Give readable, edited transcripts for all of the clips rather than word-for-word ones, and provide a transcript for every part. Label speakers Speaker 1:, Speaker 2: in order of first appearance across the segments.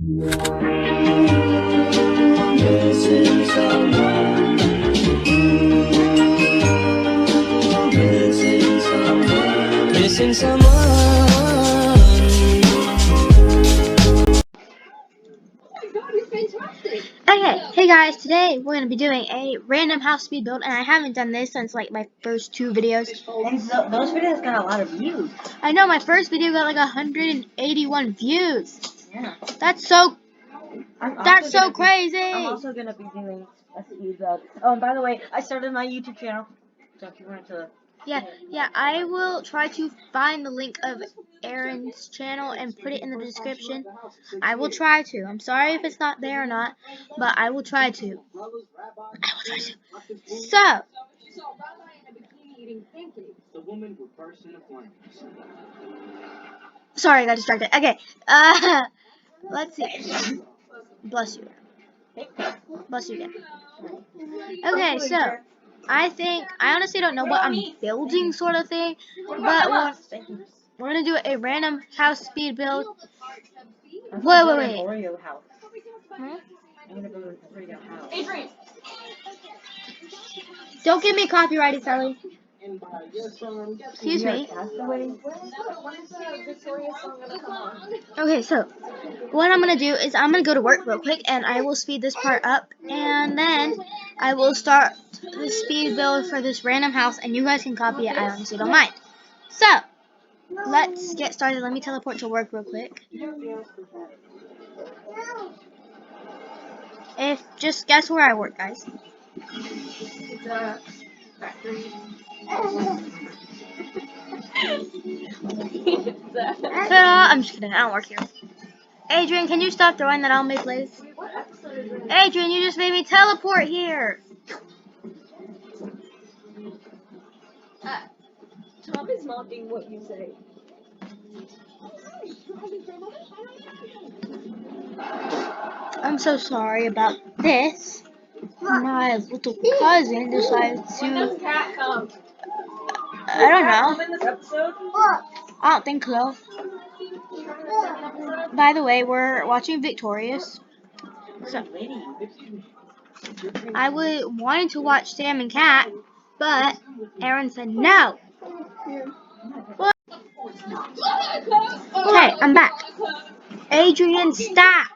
Speaker 1: Missing someone. Missing someone. Missing someone.
Speaker 2: Okay, hey guys, today we're going to be doing a random house speed build, and I haven't done this since like my first 2 videos.
Speaker 3: And those videos got a lot of views.
Speaker 2: I know, my first video got like 181 views.
Speaker 3: Yeah.
Speaker 2: That's so crazy.
Speaker 3: I'm also going to be doing a speed build. Oh, and by the way, I started my YouTube channel. So if you wanted to...
Speaker 2: Yeah, I will try to find the link of Aaron's channel and put it in the description. I will try to. I'm sorry if it's not there or not, but I will try to. So, sorry, I got distracted. Okay, let's see. Bless you. Bless you again. Okay, so I honestly don't know what I'm building, sort of thing, but we're gonna do a random house speed build. Wait.
Speaker 3: Oreo house.
Speaker 2: Huh?
Speaker 3: I'm gonna build an Oreo house.
Speaker 2: Don't give me copyrighted, Sally. Excuse me. Okay, so what I'm gonna do is I'm gonna go to work real quick, and I will speed this part up, and then I will start the speed build for this random house, and you guys can copy it. I honestly don't mind. So let's get started. Let me teleport to work real quick. Just guess where I work, guys. I'm just kidding. I don't work here. Adrian, can you stop throwing that on me, please? Adrian, you just made me teleport here.
Speaker 4: Tom is mocking what you say.
Speaker 2: I'm so sorry about this. My little cousin decided
Speaker 4: When does
Speaker 2: to...
Speaker 4: Cat come?
Speaker 2: I don't
Speaker 4: Come
Speaker 2: know.
Speaker 4: in this episode?
Speaker 2: I don't think so. By the way, we're watching Victorious. So, I wanted to watch Sam and Cat, but Aaron said no. Okay, I'm back. Adrian, stop.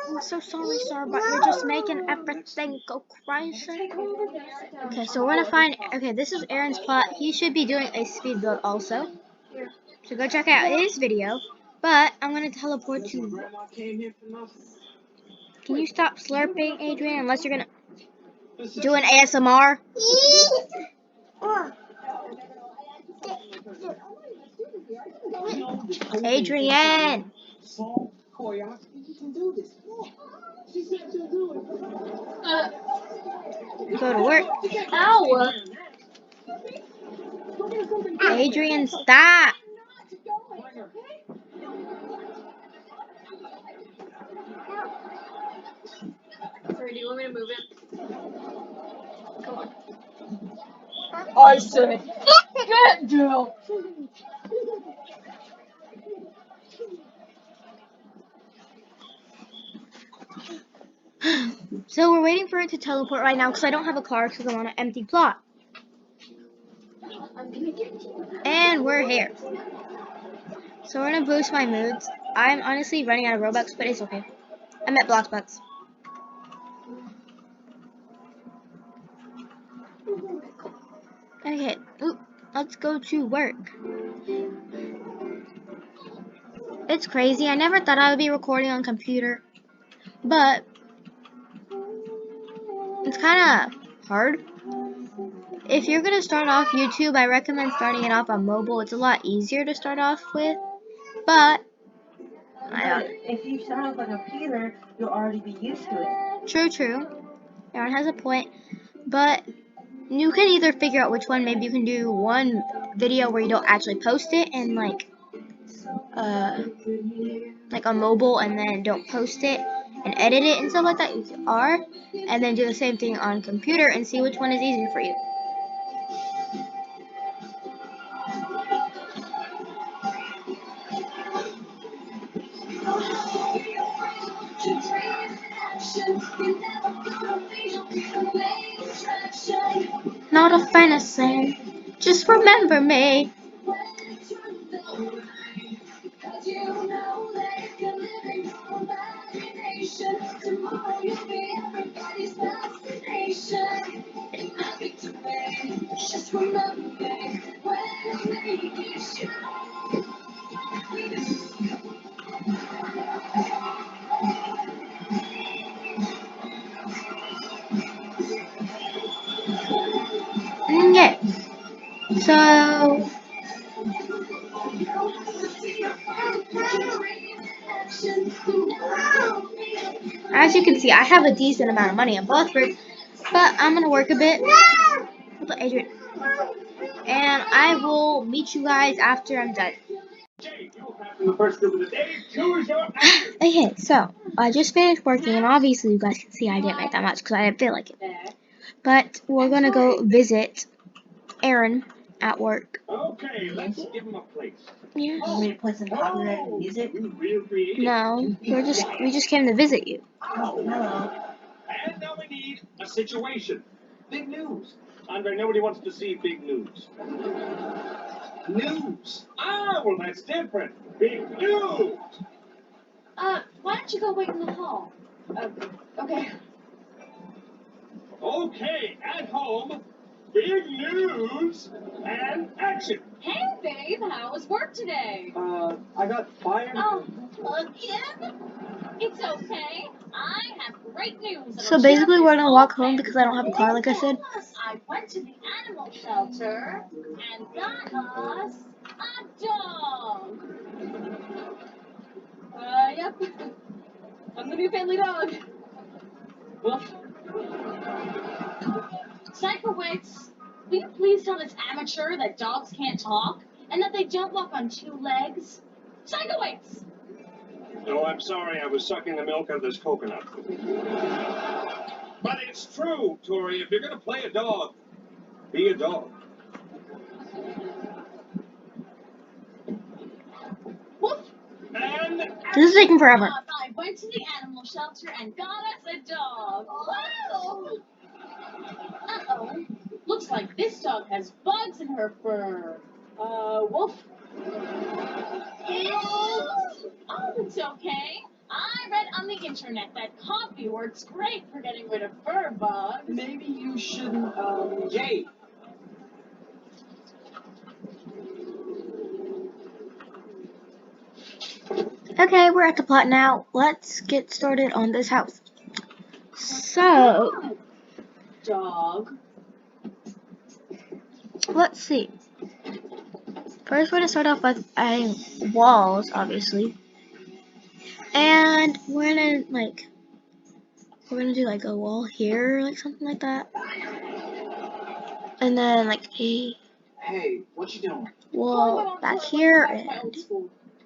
Speaker 2: I'm so sorry, sir, but you're just making everything go crazy. Okay, so we're gonna find... Okay, this is Aaron's plot. He should be doing a speed build also. So go check out his video. But I'm gonna teleport to... Can you stop slurping, Adrian, unless you're gonna do an ASMR? Adrian! Go to work.
Speaker 4: Ow!
Speaker 2: Adrian, stop!
Speaker 4: Sorry, do you want me to move it? Come on. I said, get down!
Speaker 2: So we're waiting for it to teleport right now because I don't have a car because I'm on an empty plot. And we're here. So we're gonna boost my moods. I'm honestly running out of Robux, but it's okay. I'm at Bloxbucks. Okay, let's go to work. It's crazy. I never thought I would be recording on computer, but it's kind of hard. If you're gonna start off YouTube, I recommend starting it off on mobile. It's a lot easier to start off with, but
Speaker 3: if you start off on a computer, you'll already be used to it.
Speaker 2: True. Aaron has a point, but you can either figure out which one. Maybe you can do one video where you don't actually post it and like on mobile, and then don't post it and edit it and stuff like that. And then do the same thing on computer and see which one is easier for you. Not a fantasy. Just remember me. Yeah. So as you can see, I have a decent amount of money on Buzzford, but I'm gonna work a bit. Adrian. And I will meet you guys after I'm done. Okay, so I just finished working, and obviously you guys can see I didn't make that much because I didn't feel like it. But we're gonna go visit Aaron at work.
Speaker 5: Okay, let's give him a place.
Speaker 2: Yeah.
Speaker 3: You want me to play some copyrighted music?
Speaker 5: Real creative.
Speaker 2: No, we just came to visit you.
Speaker 3: Oh, hello.
Speaker 5: And now we need a situation. Big news. Andre, nobody wants to see big news. News. Ah, well, that's different. Big news.
Speaker 4: Why don't you go wait in the hall? Okay.
Speaker 5: Okay, at home. Big news and action.
Speaker 4: Hey, babe, how was work today?
Speaker 5: I got fired.
Speaker 4: Oh, again? It's okay. I have great news.
Speaker 2: So basically, we're gonna walk home because I don't have a car, like I said.
Speaker 4: I went to the animal shelter and got us a dog. Yep. I'm the new family dog. Woof. Psychowitz, will you please tell this amateur that dogs can't talk and that they don't walk on two legs? Psychowitz!
Speaker 5: No, I'm sorry. I was sucking the milk out of this coconut. But it's true, Tori. If you're going to play a dog, be a dog.
Speaker 4: Woof!
Speaker 5: And
Speaker 2: This is taking forever.
Speaker 4: I went to the animal shelter and got us a dog. Wow! Uh-oh. Looks like this dog has bugs in her fur. Woof. Ew. Oh, it's okay. I read on the internet that coffee works great for getting rid of fur bugs.
Speaker 6: Maybe you shouldn't, Jay.
Speaker 2: Okay, we're at the plot now. Let's get started on this house. So,
Speaker 4: Dog.
Speaker 2: let's see. First, we're gonna start off with adding walls, obviously. And we're gonna do like a wall here, like something like that. And then like a
Speaker 6: Hey, what you doing?
Speaker 2: wall back here and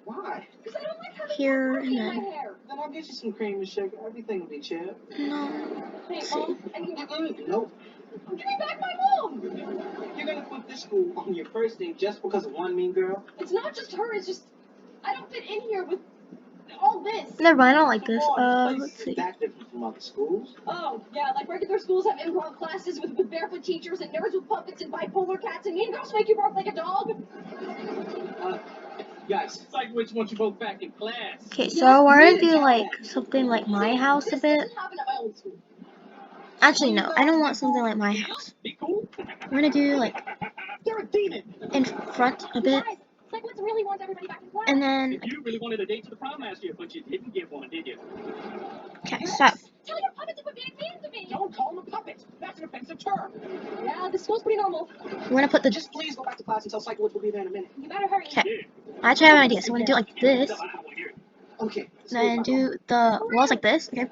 Speaker 6: Why?
Speaker 4: Because I don't like having
Speaker 2: here
Speaker 4: coffee
Speaker 2: and
Speaker 4: in my
Speaker 2: then
Speaker 4: hair.
Speaker 6: Then I'll get you some cream and sugar. Everything will be chill.
Speaker 2: no.
Speaker 4: Hey,
Speaker 2: Let's
Speaker 4: Mom,
Speaker 2: see.
Speaker 4: I need to
Speaker 6: Nope.
Speaker 4: give me back my mom.
Speaker 6: You're gonna put this school on your first day just because of one mean girl?
Speaker 4: It's not just her, it's just I don't fit in here with all this.
Speaker 2: Never mind, I don't like this.
Speaker 6: Come on, this
Speaker 2: Let's
Speaker 6: place
Speaker 2: see.
Speaker 6: is that different from other schools.
Speaker 4: Oh, yeah, like regular schools have improv classes with barefoot teachers and nerds with puppets and bipolar cats and mean girls make you bark like a dog.
Speaker 6: Guys,
Speaker 5: Psychowitz wants you both back in class.
Speaker 2: Okay, so we're gonna do like something like my house a
Speaker 4: This
Speaker 2: bit.
Speaker 4: doesn't happen at my old school.
Speaker 2: Actually, no, I don't want something like my house.
Speaker 5: Be cool.
Speaker 2: We're gonna do like
Speaker 5: You're a demon.
Speaker 2: in front a bit,
Speaker 4: Guys, Psychowitz really wants everybody back in class.
Speaker 2: and then
Speaker 5: You really wanted a date to the prom last year, but you didn't get one, did you?
Speaker 2: okay, so
Speaker 4: Tell your puppet to quit being mean to me.
Speaker 5: Don't call him a puppet. That's an offensive term.
Speaker 4: Yeah, this school's pretty normal.
Speaker 2: we're gonna put the.
Speaker 6: just please go back to class and tell Psychowitz we'll be there in a minute.
Speaker 4: You better hurry.
Speaker 2: Okay, I actually have an idea. So we're gonna do it like this,
Speaker 6: Okay.
Speaker 2: then do the walls like this. Okay.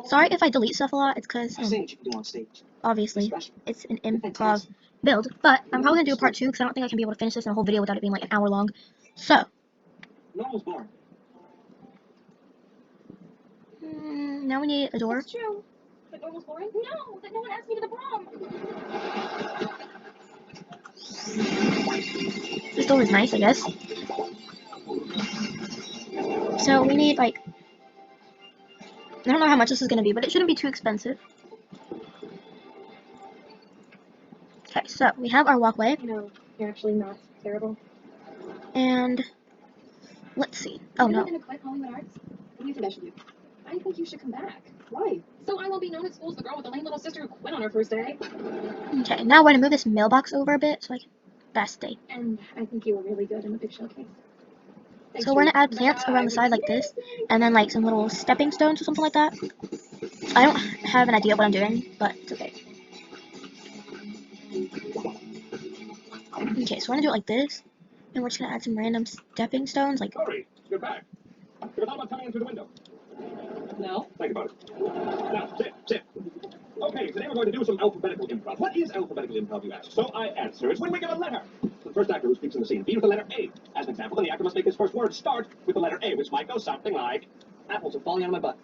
Speaker 2: Sorry if I delete stuff a lot. It's because
Speaker 6: I've seen what you can do on stage.
Speaker 2: obviously
Speaker 6: Special.
Speaker 2: it's an improv build, but I'm probably gonna do a part 2 because I don't think I can be able to finish this in a whole video without it being like an hour long. So.
Speaker 6: No one's born.
Speaker 2: Now we need a door.
Speaker 4: That's true. But normal's boring? No, that no one asked me to the prom.
Speaker 2: This door is nice, I guess. So we need like I don't know how much this is gonna be, but it shouldn't be too expensive. Okay, so we have our walkway,
Speaker 4: No, you're actually not terrible.
Speaker 2: and let's see. Oh
Speaker 4: You're
Speaker 2: no.
Speaker 4: not gonna quit Hollywood Arts? What do you think I should do? I think you should come back. Why? So I won't be known at school as the girl with the lame little sister who quit on her first day.
Speaker 2: Okay, now we're gonna move this mailbox over a bit so I can best day.
Speaker 4: And I think you were really good in the picture case. Thanks,
Speaker 2: So we're gonna
Speaker 4: Julie.
Speaker 2: add plants around the side like this, and then like some little stepping stones or something like that. I don't have an idea of what I'm doing, but it's okay. Okay, so we're gonna do it like this, and we're just gonna add some random stepping stones, like.
Speaker 5: Tori, you're back. You ever thought about coming in through the window?
Speaker 4: No.
Speaker 5: Think about it. Now, sit. Okay, today we're going to do some alphabetical improv. What is alphabetical improv, you ask? So I answer. It's when we give a letter. The first actor who speaks in the scene begins with the letter A. As an example, then the actor must make his first word start with the letter A, which might go something like,
Speaker 6: Apples are falling out of my butt.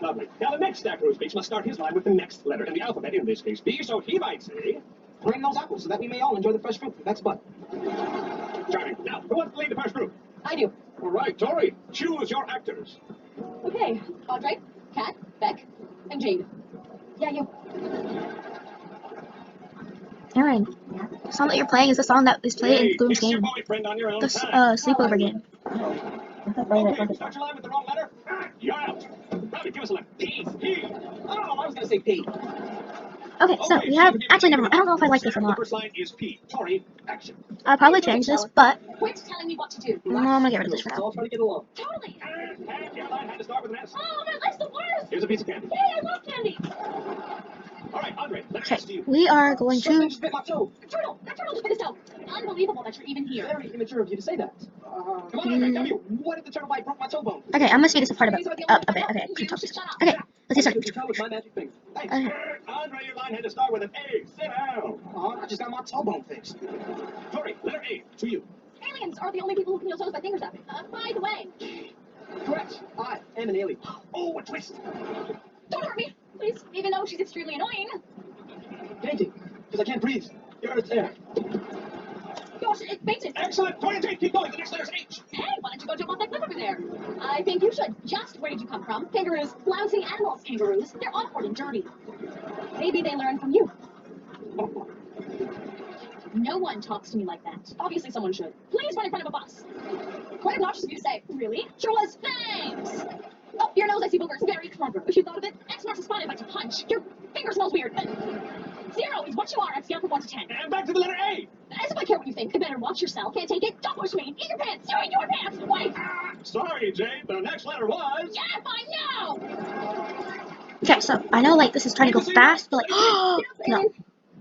Speaker 5: lovely. Now the next actor who speaks must start his line with the next letter in the alphabet, in this case B, so he might say,
Speaker 6: Bring those apples so that we may all enjoy the fresh fruit. That's butt.
Speaker 5: charming. Now, who wants to lead the first group?
Speaker 4: I do.
Speaker 5: All right, Tori, choose your actors.
Speaker 4: Okay. Audrey, Kat, Beck, and Jade. Yeah, you.
Speaker 2: Aaron, the song that you're playing is the song that is played in
Speaker 5: Hey,
Speaker 2: Gloom's
Speaker 5: kiss your
Speaker 2: game,
Speaker 5: boyfriend on your own
Speaker 2: the
Speaker 5: time.
Speaker 2: sleepover game.
Speaker 5: Okay, start your line with the wrong letter. You're out. Robbie, give us a letter. P. P.
Speaker 6: Oh, I was gonna say P.
Speaker 2: Okay, so we have actually never mind. I don't know if I like this or
Speaker 5: The
Speaker 2: not.
Speaker 5: first line is P. Tori, action.
Speaker 2: I'll probably change this, but
Speaker 4: Quit telling me what to do.
Speaker 2: no, I'm gonna get rid of this for
Speaker 6: Let's
Speaker 2: now.
Speaker 6: all try to get along.
Speaker 4: Totally.
Speaker 5: And your line had to start with an S.
Speaker 4: Oh, my life's the worst.
Speaker 5: Here's a piece of candy.
Speaker 4: Yay, I love candy.
Speaker 5: All right, Andre, let's
Speaker 2: Okay,
Speaker 5: ask you.
Speaker 2: we are going
Speaker 6: Something
Speaker 2: to.
Speaker 6: just bit my toe.
Speaker 4: Turtle. That turtle just bit his toe. Unbelievable that you're even here.
Speaker 6: Very immature of you to say that.
Speaker 5: Come on, Andre, W.
Speaker 6: What if the turtle bite broke my toe bone?
Speaker 2: Okay, I'm gonna speed this apart a bit. Okay, I can talk this. Okay, let's get
Speaker 6: You
Speaker 2: started.
Speaker 6: can tell with my magic finger. Thanks.
Speaker 2: Okay.
Speaker 5: Andre, your line had to start with an A. Sit down.
Speaker 6: I just got my toe bone fixed.
Speaker 5: Tori, letter A, to you.
Speaker 4: Aliens are the only people who can feel toes by fingers up. By the way,
Speaker 6: Correct. I am an alien.
Speaker 5: Oh, a twist.
Speaker 4: don't hurt me, please. Even though she's extremely annoying.
Speaker 6: Painting. Because I can't breathe. The earth's air.
Speaker 4: Gosh, it fainted.
Speaker 5: Excellent. Tori and Jake, keep going. The next letter's H.
Speaker 4: Hey, why don't you go jump off that cliff over there? I think you should. Just where did you come from? Kangaroos. Lousy animals, kangaroos. They're awkward and dirty. Maybe they learn from you. No one talks to me like that. Obviously someone should. Please run in front of a bus. Quite obnoxious of you to say. Really? Sure was. Thanks. Oh, your nose, I see boogers. Very clever. If you thought of it, X marks the spot I'd like to punch. Your finger smells weird. 0 is what you are on a scale from 1 to 10.
Speaker 5: And back to the letter A.
Speaker 4: As if I care what you think. You better watch yourself. Can't take it. Don't push me. Eat your pants. You're in your pants. Wait.
Speaker 5: Sorry, Jake. The next letter was.
Speaker 4: Yeah, fine. No.
Speaker 2: Okay, so I know like this is trying to go fast, but like no.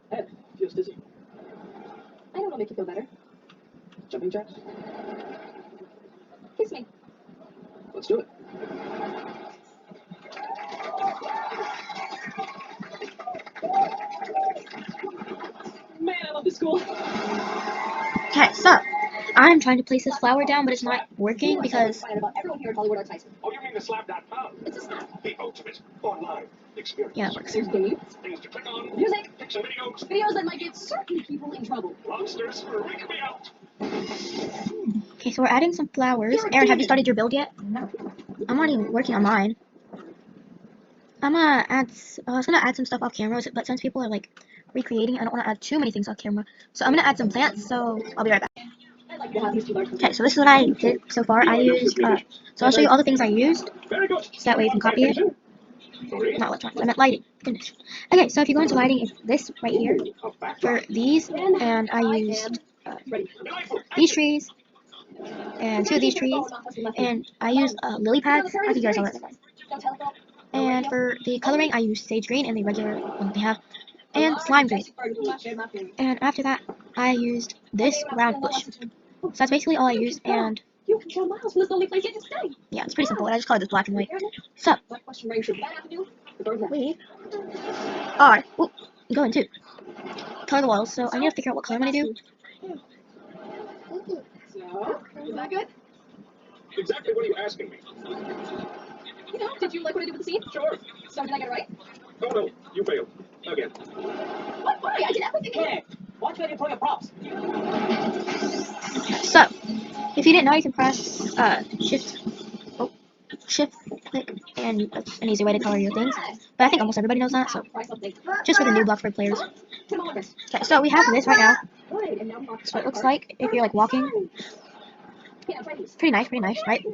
Speaker 6: Head feels dizzy.
Speaker 4: I know what'll make you feel better.
Speaker 6: Jumping jacks.
Speaker 4: Kiss me.
Speaker 6: Let's do it.
Speaker 4: Man, I love this school.
Speaker 2: Okay, so I'm trying to place this flower down, but it's not working because
Speaker 4: Excited about everyone here at Hollywood Arts High School.
Speaker 5: Oh, you mean the slap.com?
Speaker 4: It's a snap.
Speaker 5: The ultimate online experience.
Speaker 2: yeah, it works.
Speaker 4: There's dates,
Speaker 5: Things to click on.
Speaker 4: music,
Speaker 5: Picture videos.
Speaker 4: videos that might get certain people in trouble.
Speaker 5: Monsters freak me out.
Speaker 2: Okay, so we're adding some flowers. Aaron, have you started your build yet?
Speaker 4: No.
Speaker 2: I'm already working on mine. I'm gonna add. I was gonna add some stuff off camera, but since people are like recreating, I don't want to add too many things off camera. So I'm gonna add some plants. So I'll be right back.
Speaker 4: I'd like to have these two large.
Speaker 2: Okay, so this is what I did so far. I used. So I'll show you all the things I used,
Speaker 5: Very good.
Speaker 2: so that way you can copy it.
Speaker 5: Sorry.
Speaker 2: Not electronics. I meant lighting. Goodness. Okay, so if you go into lighting, it's this right here for these, and I used these trees and 2 of these trees, and I used lily pads. I think you guys saw that.
Speaker 4: Don't tell Phil.
Speaker 2: And for the coloring, I used sage green and the regular one that they have, and slime green. And after that, I used this round bush. So that's basically all I used, and
Speaker 4: You can tell Miles from this lonely place you can stay.
Speaker 2: yeah, it's pretty simple. I just colored this black and white. So
Speaker 4: What question rings should that have to do? The bird left.
Speaker 2: we are going to color the walls. So I need to figure out what color I'm gonna do.
Speaker 4: So, is that good?
Speaker 5: Exactly what are you asking me?
Speaker 4: You know, did you like what I did with the scene?
Speaker 5: Sure.
Speaker 4: So did I get it right?
Speaker 5: Oh no, you failed. Again.
Speaker 4: What? Why? I did everything.
Speaker 6: Hey, watch me play your props.
Speaker 2: So if you didn't know, you can press shift click, and that's an easy way to color your things. But I think almost everybody knows that, so just for the new Bloxburg players. Okay, so we have this right now. So it looks like if you're like walking. Pretty nice, right?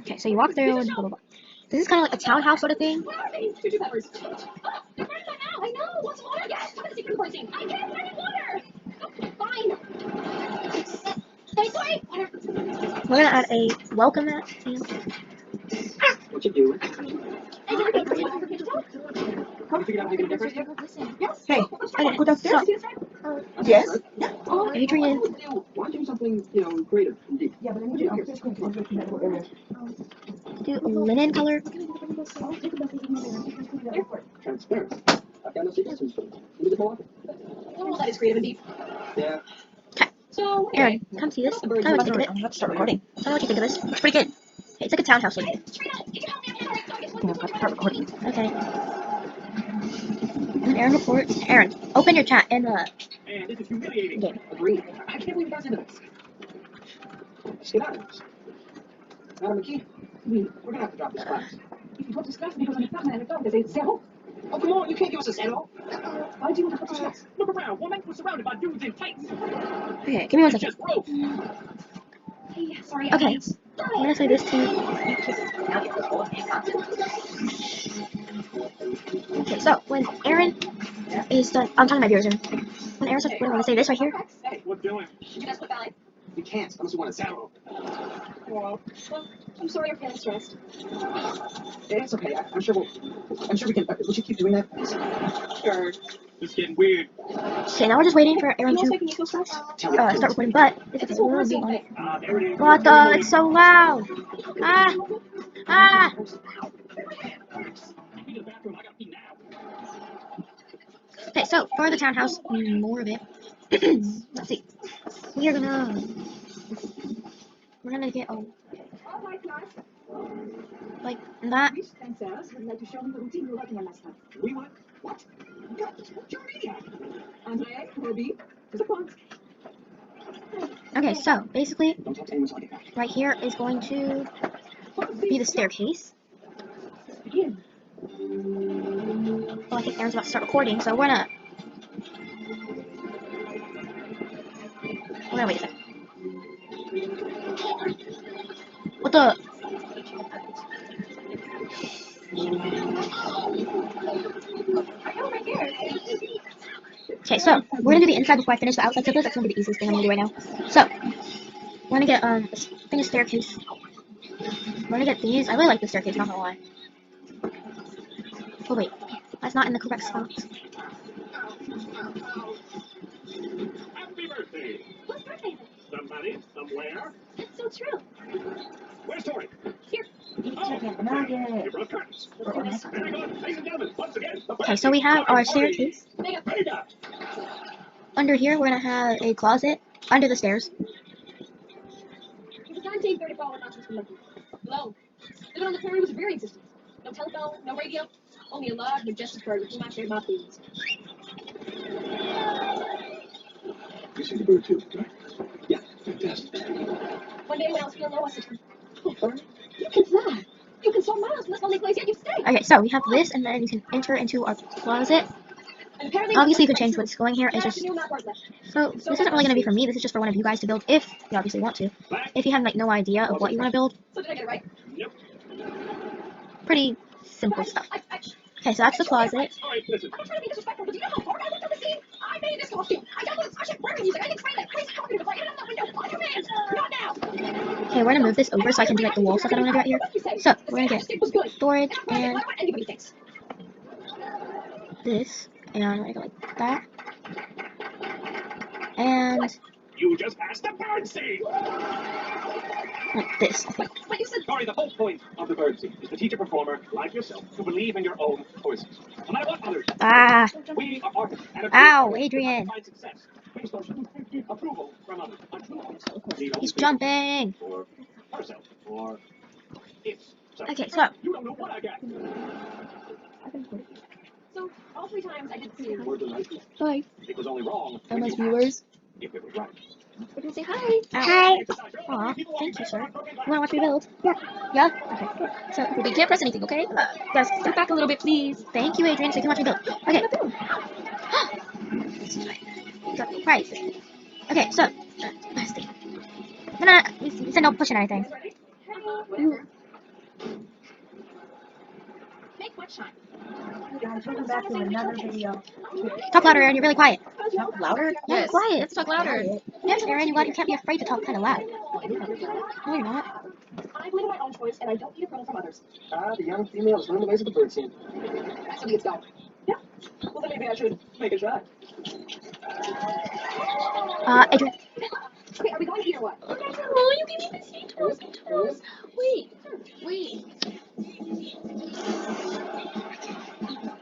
Speaker 2: Okay, so you walk through and blah blah blah. This is kind of like a townhouse sort of thing.
Speaker 4: I know. Want some water? Yes. Come to the secret recording scene. I can't find any water. Okay, fine. Sorry. Water.
Speaker 2: We're gonna add a welcome mat.
Speaker 6: What you doing?
Speaker 4: And you're going to talk.
Speaker 6: Have you figured out how to get there first yet?
Speaker 4: Yes.
Speaker 3: Hey, I want to go downstairs.
Speaker 6: Yes.
Speaker 2: Adrian,
Speaker 6: Why don't you do something, creative and deep?
Speaker 3: Yeah, but I need you upstairs quick. I'm going to that area.
Speaker 2: do linen color.
Speaker 6: Transparent. I've got no secrets. Let me get more of it.
Speaker 4: Oh, that is creative and deep.
Speaker 6: Yeah.
Speaker 2: Okay,
Speaker 4: So,
Speaker 2: Aaron, come see this. Tell me what you think of it.
Speaker 3: Let's start recording.
Speaker 2: Tell me what you think of this. Looks pretty good. Okay, it's like a townhouse sort of thing.
Speaker 3: Start recording.
Speaker 2: Okay. And Aaron reports. Aaron, open your chat and
Speaker 5: And this is humiliating.
Speaker 2: game.
Speaker 6: Agreed. I can't believe you guys into this. Let's get out of this. Madam McKee, we're going to have to drop this class.
Speaker 4: if you drop this class because I'm not man, there's a zero.
Speaker 6: Oh, come on. You can't give us a zero.
Speaker 4: Why do you want to drop this class?
Speaker 5: Look around, woman. We're surrounded by dudes in tights.
Speaker 2: Okay, give me 1
Speaker 5: It's
Speaker 2: second.
Speaker 5: just gross.
Speaker 4: Hey, sorry.
Speaker 2: Okay, I'm gonna say this to you. Okay, so when Aaron is done, I'm talking to my viewers. When Aaron starts recording, I'm gonna say this right here.
Speaker 5: Hey, what doing?
Speaker 4: You can ask what ballet.
Speaker 6: We can't unless we want a zero.
Speaker 4: Well, I'm sorry you're feeling stressed.
Speaker 6: It's okay. I'm sure we can. We should keep doing that.
Speaker 4: Sure.
Speaker 5: It's getting weird.
Speaker 2: Okay, now we're just waiting for Aaron
Speaker 4: What's
Speaker 2: to
Speaker 4: making you feel stressed?
Speaker 2: start recording, but this
Speaker 4: It's
Speaker 2: is
Speaker 4: a whole
Speaker 2: really
Speaker 4: personal
Speaker 2: on.
Speaker 4: thing.
Speaker 5: There it is.
Speaker 2: What the? It's so loud! Ah! Ah!
Speaker 5: Take me to the bathroom. I gotta pee now.
Speaker 2: Okay, so for the townhouse, more of it. Let's see. We're gonna get
Speaker 4: All right, class.
Speaker 2: like that.
Speaker 4: Miss Princess would like to show me the routine you're working on last night.
Speaker 5: We what? What? God, you're a maniac.
Speaker 4: Andre, Ruby, to the point.
Speaker 2: Okay, so basically,
Speaker 6: Don't talk to anyone till I get back.
Speaker 2: right here is going to be the staircase.
Speaker 4: Begin.
Speaker 2: Well, I think Aaron's about to start recording, so we're gonna wait a second. What the? Okay, so we're gonna do the inside before I finish the outside of this. That's gonna be the easiest thing I'm gonna do right now. So we're gonna get a staircase. We're gonna get these. I really like the staircase, not gonna lie. Oh wait, that's not in the correct spot.
Speaker 5: Happy birthday.
Speaker 4: Whose birthday is it?
Speaker 5: Somebody, somewhere.
Speaker 4: That's so true.
Speaker 5: Where's Tori?
Speaker 4: Here.
Speaker 5: You broke curtains.
Speaker 4: Let's do this.
Speaker 5: Very good. Ladies and gentlemen, once again, the
Speaker 2: Okay, so we have our staircase.
Speaker 5: Vega.
Speaker 2: Under here, we're gonna have a closet under the stairs.
Speaker 4: It was 1934 when Nazis were lucky. Below, living on the prairie was a very existence. No telephone, no radio, only a large, majestic bird with whom I shared my feelings.
Speaker 6: You see the bird too, right? Yeah, fantastic.
Speaker 4: One day when I was feeling low, I said to him, "Oh, bird, you can fly. You can soar miles, and that's the only place yet you stay."
Speaker 2: Okay, so we have this, and then you can enter into our closet.
Speaker 4: And apparently,
Speaker 2: Obviously, you can change what's going here. It's
Speaker 4: that
Speaker 2: just
Speaker 4: afternoon, that word left.
Speaker 2: so this isn't really gonna be for me. This is just for one of you guys to build if you obviously want to. If you have like no idea of what you want to build,
Speaker 4: So did I get it right?
Speaker 5: Nope.
Speaker 2: pretty simple stuff. Okay, so that's the closet.
Speaker 5: All right, listen.
Speaker 4: I'm not trying to be disrespectful, but do you know how hard I worked on the scene? I made this costume. I downloaded Starship Weather music. I did train like crazy outfit before I hit it out that window. On command. Not now.
Speaker 2: Okay, we're gonna move this over so I can do like the wall stuff that I want to do right here. So we're gonna get
Speaker 4: It was good.
Speaker 2: storage
Speaker 4: And I'm
Speaker 2: and
Speaker 4: not what anybody thinks.
Speaker 2: this, and we're gonna go like that, and
Speaker 5: You just passed the bird scene.
Speaker 2: like this. I think.
Speaker 4: But you said
Speaker 5: Sorry, the whole point of the bird scene is to teach a performer like yourself to believe in your own choices. No matter what others.
Speaker 2: Ah!
Speaker 5: We are artists. And a
Speaker 2: Ow,
Speaker 5: true artist
Speaker 2: Adrian.
Speaker 5: finds success based on approval from others. A true artist need only
Speaker 2: He's
Speaker 5: think
Speaker 2: jumping.
Speaker 5: for herself or its self.
Speaker 2: Okay, so
Speaker 5: You don't know what I got.
Speaker 4: so. All 3 times I did the scene.
Speaker 5: Words are nice.
Speaker 2: bye.
Speaker 5: It was only wrong
Speaker 2: And my
Speaker 5: when you
Speaker 2: viewers.
Speaker 5: asked if it was right.
Speaker 4: We're gonna say hi.
Speaker 2: Hi.
Speaker 5: It's a side show.
Speaker 2: Aw,
Speaker 5: People
Speaker 2: thank you,
Speaker 5: walking
Speaker 2: sir.
Speaker 5: back on broken glass.
Speaker 2: You wanna watch me build? Yeah. Yeah? Okay. So
Speaker 7: We can't press anything, okay?
Speaker 2: yes.
Speaker 7: Step back a little bit, please.
Speaker 2: Thank you, Adrian, so you can watch me build. Okay. Right. Okay, so let's see. No, you said no pushing anything.
Speaker 4: Make what shine.
Speaker 3: Hey guys, welcome back to another video.
Speaker 2: Talk louder, Aaron. You're really quiet.
Speaker 3: Talk louder?
Speaker 2: Yeah,
Speaker 7: Yes.
Speaker 2: quiet.
Speaker 7: Let's talk louder.
Speaker 2: Yes, Aaron. You can't be afraid to talk kind of loud. No, you're not.
Speaker 6: I believe in my own choice, and I don't need approval from others. Ah, the young female is learning the ways of the bird scene. So it's going. Yeah. Well, then maybe I should make a try.
Speaker 2: Adrian.
Speaker 6: Okay, are we going to eat or what?
Speaker 7: Oh, you can even see toes. Wait.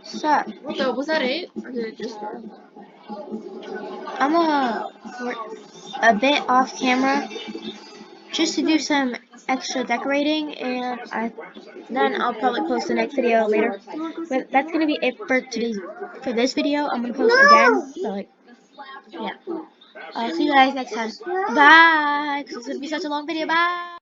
Speaker 2: So
Speaker 7: What the? Was that it? Or did it just start?
Speaker 2: I'm work a bit off camera just to do some extra decorating, and then I'll probably post the next video later. But that's gonna be it for this video. I'm gonna post again. So like, yeah. I'll see you guys next time. Bye. 'Cause it's gonna be such a long video. Bye.